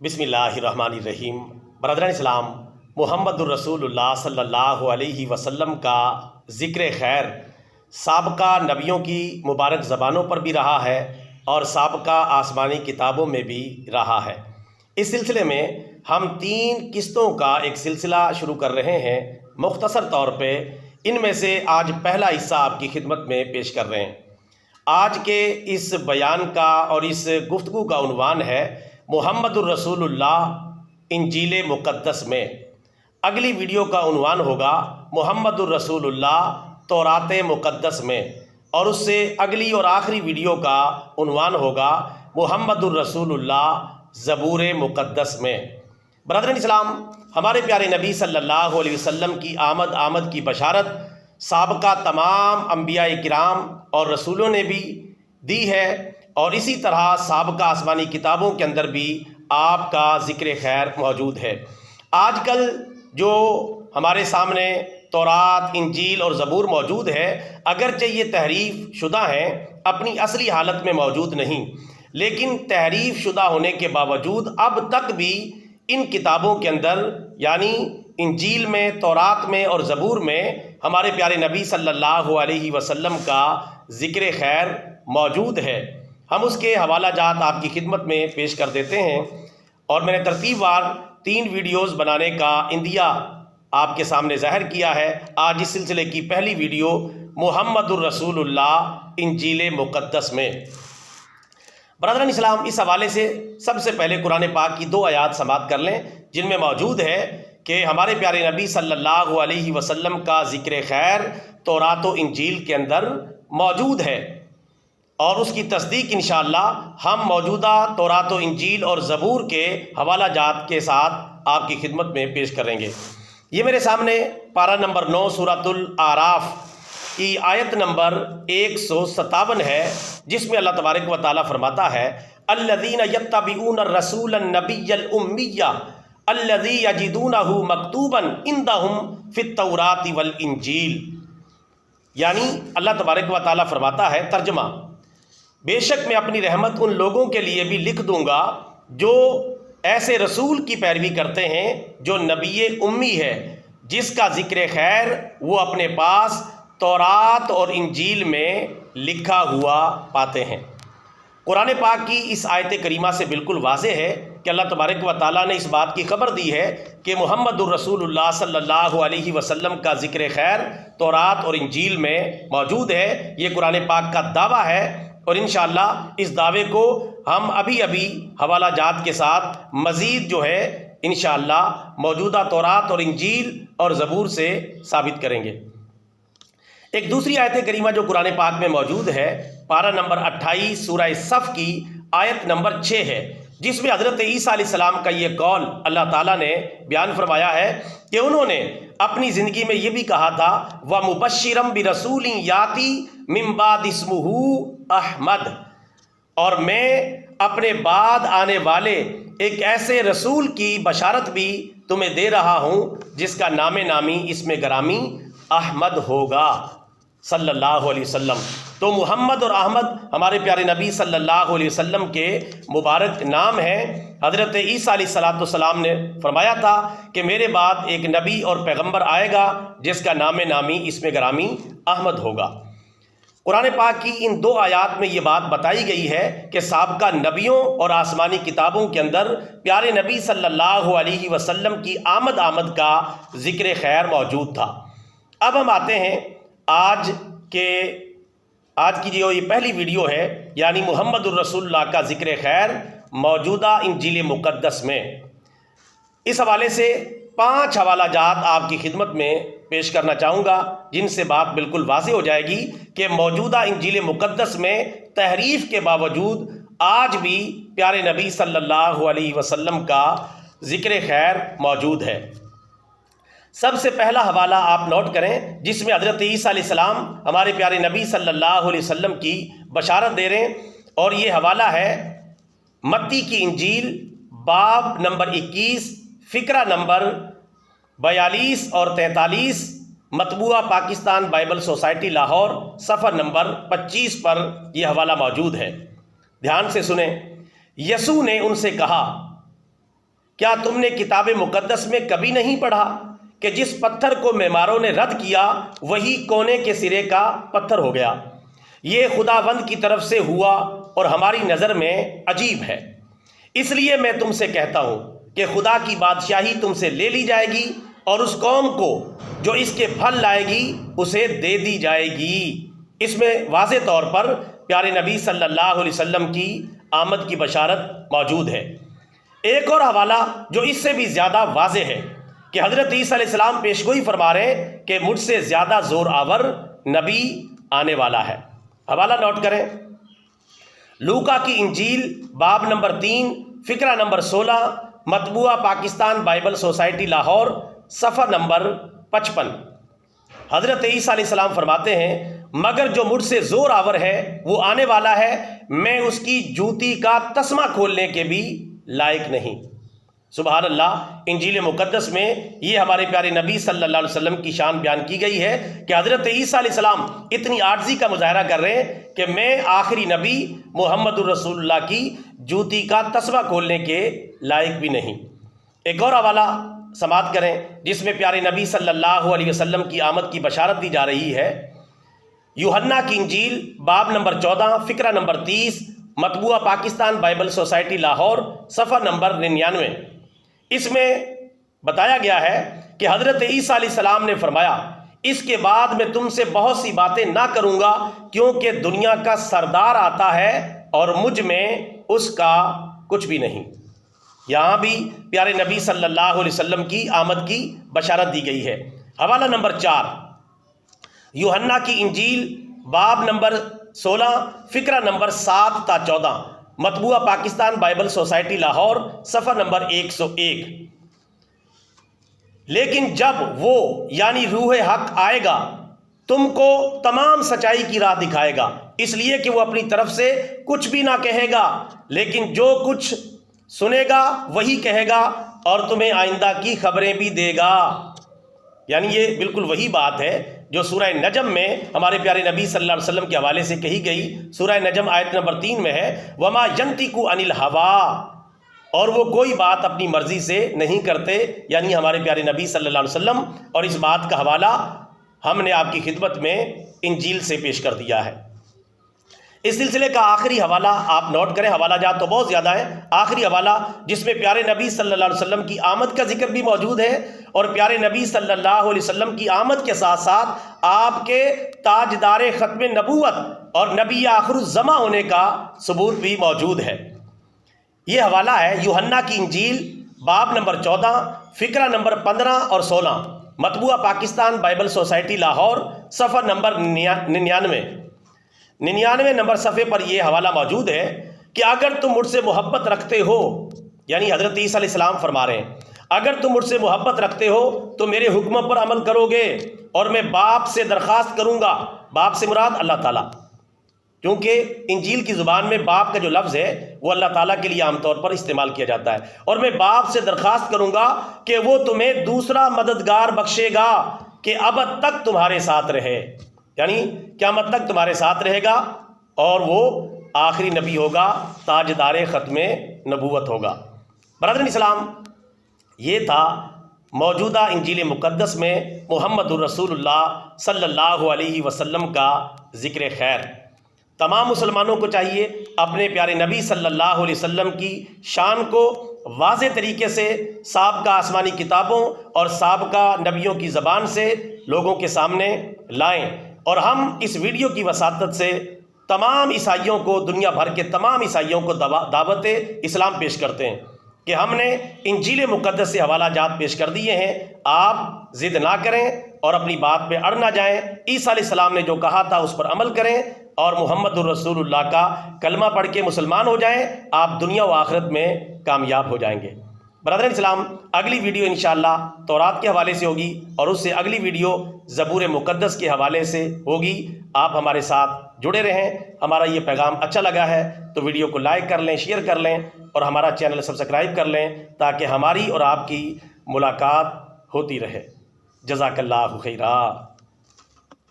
बिस्मिल्लाहिर्रहमानिर्रहीम। बरदरान इस्लाम, मुहम्मदुर रसूलुल्लाह सल्लल्लाहु अलैहि वसल्लम का ज़िक्र खैर साबका नबियों की मुबारक ज़बानों पर भी रहा है और साबका आसमानी किताबों में भी रहा है। इस सिलसिले में हम 3 किस्तों का एक सिलसिला शुरू कर रहे हैं। मुख्तसर तौर पे इनमें से आज पहला हिस्सा आपकी खिदमत में पेश कर रहे हैं। आज के इस बयान का और इस गुफ्तगू का उन्वान है मुहम्मदुर रसूलुल्लाह इंजील मुक़द्दस में। अगली वीडियो का उन्वान होगा मुहम्मदुर रसूलुल्लाह तौरात मुक़द्दस में, और उससे अगली और आखिरी वीडियो का उन्वान होगा मुहम्मदुर रसूलुल्लाह ज़बूर मुक़द्दस में। बरदरान इस्लाम, हमारे प्यारे नबी सल्लल्लाहु अलैहि वसल्लम की आमद की बशारत साबका तमाम अंबिया किराम और रसूलों ने भी दी है, और इसी तरह साबका आसमानी किताबों के अंदर भी आपका ज़िक्र खैर मौजूद है। आजकल जो हमारे सामने तौरात, इंजील और ज़बूर मौजूद है, अगरचे ये तहरीफ शुदा हैं, अपनी असली हालत में मौजूद नहीं, लेकिन तहरीफ शुदा होने के बावजूद अब तक भी इन किताबों के अंदर यानी इंजील में, तौरात में और ज़बूर में हमारे प्यारे नबी सल्लल्लाहु अलैहि वसल्लम का ज़िक्र खैर मौजूद है। हम उसके हवाला जात आपकी खिदमत में पेश कर देते हैं, और मैंने तरतीबवार 3 वीडियोस बनाने का इंदिया आपके सामने ज़ाहिर किया है। आज इस सिलसिले की पहली वीडियो मुहम्मदुर रसूलुल्लाह इंजील मुक़द्दस में। बरदरान इस्लाम, इस हवाले से सबसे पहले कुरान पाक की 2 आयात समाअत कर लें, जिनमें मौजूद है कि हमारे प्यारे नबी सल्लल्लाहु अलैहि वसल्लम का ज़िक्र खैर तौरात व इंजील के अंदर मौजूद है, और उसकी तस्दीक इंशाअल्लाह हम मौजूदा तौरात व इंजील और ज़बूर के हवाला जात के साथ आपकी खिदमत में पेश करेंगे। ये मेरे सामने पारा नंबर 9 सूरतुल आराफ की आयत नंबर 157 है, जिसमें अल्लाह तबारक व तआला फरमाता है, अल्लज़ीना यत्तबिऊन रसूलन नबिय्यल उम्मिय्या अल्लज़ी यजिदूनहु मक्तूबन इंदहुम फित तौराति वल इंजील। यानी अल्लाह तबारक व तआला फरमाता है, तर्जमा, बेशक मैं अपनी रहमत उन लोगों के लिए भी लिख दूंगा जो ऐसे रसूल की पैरवी करते हैं जो नबी उम्मी है, जिसका ज़िक्र खैर वो अपने पास तौरात और इंजील में लिखा हुआ पाते हैं। कुरान पाक की इस आयत करीमा से बिल्कुल वाज़ेह है कि अल्लाह तबारक व तआला ने इस बात की खबर दी है कि मुहम्मदुर रसूलुल्लाह सल्लल्लाहु अलैहि वसल्लम का ज़िक्र खैर तौरात और इंजील में मौजूद है। ये कुरान पाक का दावा है, और इंशाअल्लाह इस दावे को हम अभी हवाला जात के साथ मज़ीद जो है इंशाअल्लाह मौजूदा तौरात और इंजील और ज़बूर से साबित करेंगे। एक दूसरी आयत करीमा जो कुरान पाक में मौजूद है, पारा नंबर 28 सूरह सफ़ की आयत नंबर 6 है, जिसमें हज़रत ईसा अलैहिस्सलाम का ये कौल अल्लाह ताला ने बयान फरमाया है कि उन्होंने अपनी ज़िंदगी में ये भी कहा था, व मुबश्शिरम बिरसूलिन याती मिन बाद इस्मुहु अहमद, और मैं अपने बाद आने वाले एक ऐसे रसूल की बशारत भी तुम्हें दे रहा हूँ जिसका नामे नामी इसमें गरामी अहमद होगा सल्लल्लाहु अलैहि वसल्लम। तो मुहम्मद और अहमद हमारे प्यारे नबी सल्लल्लाहु अलैहि वसल्लम के मुबारक नाम हैं। हज़रत ईसा अलैहिस्सलाम ने फरमाया था कि मेरे बाद एक नबी और पैगंबर आएगा जिसका नामे नामी इसमें गरामी अहमद होगा। कुरान पाक की इन 2 आयात में ये बात बताई गई है कि साबका नबियों और आसमानी किताबों के अंदर प्यारे नबी सल्लल्लाहु अलैहि वसल्लम की आमद का ज़िक्र खैर मौजूद था। अब हम आते हैं आज की जो ये पहली वीडियो है, यानी मुहम्मदुर रसूलुल्लाह का ज़िक्र खैर मौजूदा इंजील मुक़द्दस में। इस हवाले से 5 हवाला जात आपकी खिदमत में पेश करना चाहूँगा, जिनसे बात बिल्कुल वाज़ेह हो जाएगी कि मौजूदा इंजील मुक़द्दस में तहरीफ के बावजूद आज भी प्यारे नबी सल्लल्लाहु अलैहि वसल्लम का ज़िक्र खैर मौजूद है। सबसे पहला हवाला आप नोट करें, जिसमें हज़रत ईसा अलैहिस्सलाम हमारे प्यारे नबी सल्लल्लाहु अलैहि वसल्लम की बशारत दे रहे हैं, और ये हवाला है मत्ती की इंजील बाब नंबर 21 फ़िक्रा नंबर 42 और 43, मतबूआ पाकिस्तान बाइबल सोसाइटी लाहौर सफ़र नंबर 25 पर यह हवाला मौजूद है। ध्यान से सुने। यसू ने उनसे कहा, کیا تم نے کتاب مقدس میں کبھی نہیں پڑھا کہ جس پتھر کو معماروں نے رد کیا وہی کونے کے سرے کا پتھر ہو گیا؟ یہ خداوند کی طرف سے ہوا اور ہماری نظر میں عجیب ہے۔ اس لیے میں تم سے کہتا ہوں کہ خدا کی بادشاہی تم سے لے لی جائے گی اور اس قوم کو جو اس کے پھل لائے گی اسے دے دی جائے گی۔ اس میں واضح طور پر پیارے نبی صلی اللہ علیہ وسلم کی آمد کی بشارت موجود ہے۔ ایک اور حوالہ جو اس سے بھی زیادہ واضح ہے کہ حضرت عیسیٰ علیہ السلام پیشگوئی فرما رہے ہیں کہ مجھ سے زیادہ زور آور نبی آنے والا ہے۔ حوالہ نوٹ کریں، لوکا کی انجیل باب نمبر 3 فقرہ نمبر 16، مطبوعہ پاکستان بائبل سوسائٹی لاہور، صفحہ نمبر 55۔ حضرت عیسیٰ علیہ السلام فرماتے ہیں مگر جو مجھ سے زور آور ہے وہ آنے والا ہے، میں اس کی جوتی کا تسمہ کھولنے کے بھی لائق نہیں۔ سبحان اللہ۔ انجیل مقدس میں یہ ہمارے پیارے نبی صلی اللہ علیہ وسلم کی شان بیان کی گئی ہے کہ حضرت عیسیٰ علیہ السلام اتنی عاجزی کا مظاہرہ کر رہے ہیں کہ میں آخری نبی محمد الرسول اللہ کی جوتی کا تسمہ کھولنے کے لائق بھی نہیں۔ ایک اور حوالہ سماعت کریں جس میں پیارے نبی صلی اللہ علیہ وسلم کی آمد کی بشارت دی جا رہی ہے۔ یوحنا کی انجیل باب نمبر 14 فقرہ نمبر 30، مطبوعہ پاکستان بائبل سوسائٹی لاہور، صفحہ نمبر 99۔ اس میں بتایا گیا ہے کہ حضرت عیسیٰ علیہ السلام نے فرمایا اس کے بعد میں تم سے بہت سی باتیں نہ کروں گا کیونکہ دنیا کا سردار آتا ہے اور مجھ میں اس کا کچھ بھی نہیں۔ یہاں بھی پیارے نبی صلی اللہ علیہ وسلم کی آمد کی بشارت دی گئی ہے۔ حوالہ نمبر 4، یوحنا کی انجیل باب نمبر 16 فقرہ نمبر 7 تا 14، مطبوعہ پاکستان بائبل سوسائٹی لاہور، صفحہ نمبر 101۔ لیکن جب وہ یعنی روح حق آئے گا تم کو تمام سچائی کی راہ دکھائے گا، اس لیے کہ وہ اپنی طرف سے کچھ بھی نہ کہے گا لیکن جو کچھ سنے گا وہی کہے گا اور تمہیں آئندہ کی خبریں بھی دے گا۔ یعنی یہ بالکل وہی بات ہے جو سورہ نجم میں ہمارے پیارے نبی صلی اللہ علیہ وسلم کے حوالے سے کہی گئی۔ سورہ نجم آیت نمبر 3 میں ہے وَمَا يَنْطِقُ عَنِ الْهَوَىٰ، اور وہ کوئی بات اپنی مرضی سے نہیں کرتے، یعنی ہمارے پیارے نبی صلی اللہ علیہ وسلم۔ اور اس بات کا حوالہ ہم نے آپ کی خدمت میں انجیل سے پیش کر دیا ہے۔ اس سلسلے کا آخری حوالہ آپ نوٹ کریں، حوالہ جات تو بہت زیادہ ہے، آخری حوالہ جس میں پیارے نبی صلی اللہ علیہ وسلم کی آمد کا ذکر بھی موجود ہے اور پیارے نبی صلی اللہ علیہ وسلم کی آمد کے ساتھ ساتھ آپ کے تاجدار ختم نبوت اور نبی آخر الزماں ہونے کا ثبوت بھی موجود ہے۔ یہ حوالہ ہے یوحنا کی انجیل باب نمبر 14 فقرہ نمبر 15 اور 16، مطبوعہ پاکستان بائبل سوسائٹی لاہور، صفحہ نمبر 99 نمبر صفحے پر یہ حوالہ موجود ہے کہ اگر تم مجھ سے محبت رکھتے ہو، یعنی حضرت عیسیٰ علیہ السلام فرما رہے ہیں اگر تم مجھ سے محبت رکھتے ہو تو میرے حکموں پر عمل کرو گے اور میں باپ سے درخواست کروں گا، باپ سے مراد اللہ تعالیٰ، کیونکہ انجیل کی زبان میں باپ کا جو لفظ ہے وہ اللہ تعالیٰ کے لیے عام طور پر استعمال کیا جاتا ہے، اور میں باپ سے درخواست کروں گا کہ وہ تمہیں دوسرا مددگار بخشے گا کہ ابد تک تمہارے ساتھ رہے، یعنی قیامت تک تمہارے ساتھ رہے گا اور وہ آخری نبی ہوگا، تاجدار ختم نبوت ہوگا۔ برادران اسلام، یہ تھا موجودہ انجیل مقدس میں محمد الرسول اللہ صلی اللہ علیہ وسلم کا ذکر خیر۔ تمام مسلمانوں کو چاہیے اپنے پیارے نبی صلی اللہ علیہ وسلم کی شان کو واضح طریقے سے سابقہ آسمانی کتابوں اور سابقہ نبیوں کی زبان سے لوگوں کے سامنے لائیں، اور ہم اس ویڈیو کی وساطت سے تمام عیسائیوں کو، دنیا بھر کے تمام عیسائیوں کو دعوت اسلام پیش کرتے ہیں کہ ہم نے انجیل مقدس سے حوالہ جات پیش کر دیے ہیں، آپ ضد نہ کریں اور اپنی بات پہ اڑ نہ جائیں، عیسیٰ علیہ السلام نے جو کہا تھا اس پر عمل کریں اور محمد الرسول اللہ کا کلمہ پڑھ کے مسلمان ہو جائیں، آپ دنیا و آخرت میں کامیاب ہو جائیں گے۔ برادران اسلام، اگلی ویڈیو انشاءاللہ تورات کے حوالے سے ہوگی اور اس سے اگلی ویڈیو زبور مقدس کے حوالے سے ہوگی۔ آپ ہمارے ساتھ جڑے رہیں۔ ہمارا یہ پیغام اچھا لگا ہے تو ویڈیو کو لائک کر لیں، شیئر کر لیں اور ہمارا چینل سبسکرائب کر لیں تاکہ ہماری اور آپ کی ملاقات ہوتی رہے۔ جزاک اللہ خیرا۔